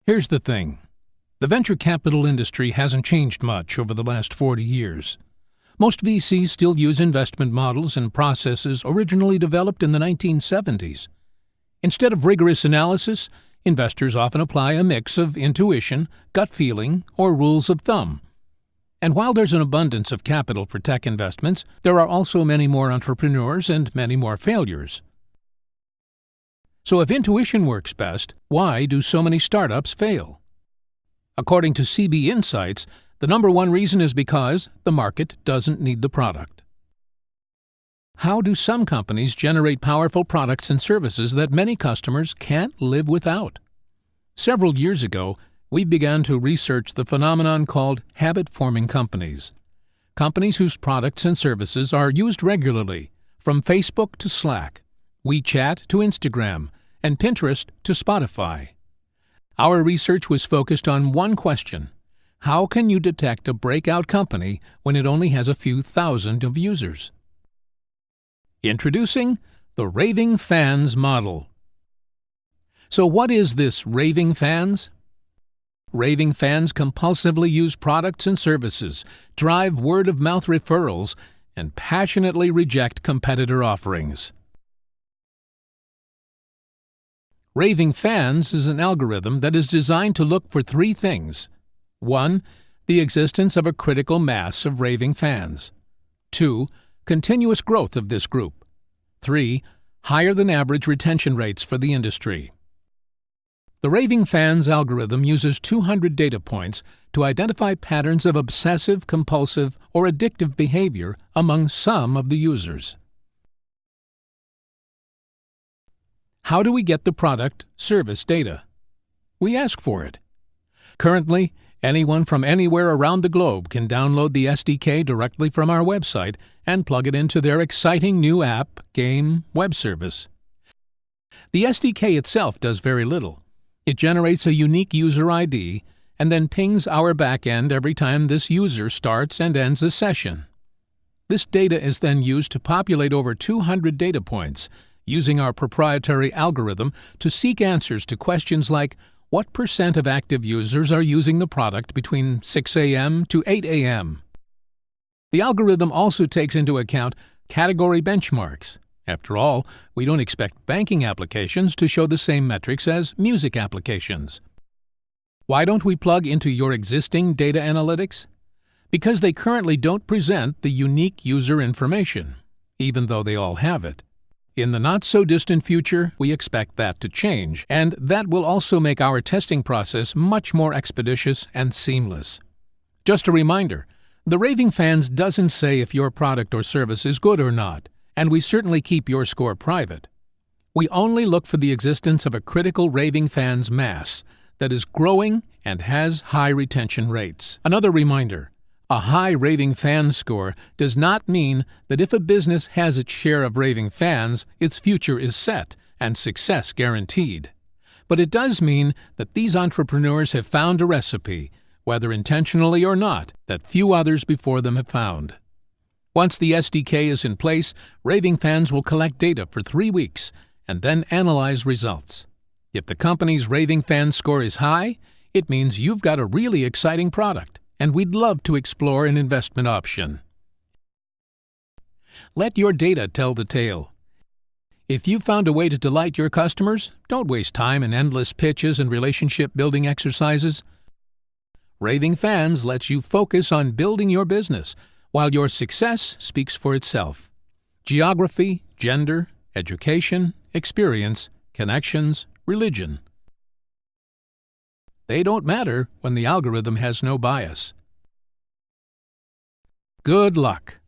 Here's the thing. The venture capital industry hasn't changed much over the last 40 years. Most VCs still use investment models and processes originally developed in the 1970s. Instead of rigorous analysis, investors often apply a mix of intuition, gut feeling, or rules of thumb. And while there's an abundance of capital for tech investments, there are also many more entrepreneurs and many more failures. So if intuition works best, why do so many startups fail? According to CB Insights, the number one reason is because the market doesn't need the product. How do some companies generate powerful products and services that many customers can't live without? Several years ago, we began to research the phenomenon called habit-forming companies. Companies whose products and services are used regularly, from Facebook to Slack, WeChat to Instagram, and Pinterest to Spotify. Our research was focused on one question: how can you detect a breakout company when it only has a few thousand of users? Introducing the Raving Fans model. So what is this Raving Fans? Raving fans compulsively use products and services, drive word-of-mouth referrals, and passionately reject competitor offerings. Raving Fans is an algorithm that is designed to look for three things. 1. The existence of a critical mass of raving fans. 2. Continuous growth of this group. 3. Higher than average retention rates for the industry. The Raving Fans algorithm uses 200 data points to identify patterns of obsessive, compulsive, or addictive behavior among some of the users. How do we get the product service data? We ask for it. Currently, anyone from anywhere around the globe can download the SDK directly from our website and plug it into their exciting new app, game, web service. The SDK itself does very little. It generates a unique user ID and then pings our backend every time this user starts and ends a session. This data is then used to populate over 200 data points, using our proprietary algorithm to seek answers to questions like what % of active users are using the product between 6 a.m. to 8 a.m. The algorithm also takes into account category benchmarks. After all, we don't expect banking applications to show the same metrics as music applications. Why don't we plug into your existing data analytics? Because they currently don't present the unique user information, even though they all have it. In the not-so-distant future, we expect that to change, and that will also make our testing process much more expeditious and seamless. Just a reminder, the Raving Fans doesn't say if your product or service is good or not, and we certainly keep your score private. We only look for the existence of a critical Raving Fans mass that is growing and has high retention rates. Another reminder, a high Raving Fan score does not mean that if a business has its share of raving fans, its future is set and success guaranteed. But it does mean that these entrepreneurs have found a recipe, whether intentionally or not, that few others before them have found. Once the SDK is in place, Raving Fans will collect data for 3 weeks and then analyze results. If the company's Raving Fan score is high, it means you've got a really exciting product, and we'd love to explore an investment option. Let your data tell the tale. If you've found a way to delight your customers, don't waste time in endless pitches and relationship-building exercises. Raving Fans lets you focus on building your business, while your success speaks for itself. Geography, gender, education, experience, connections, religion. They don't matter when the algorithm has no bias. Good luck!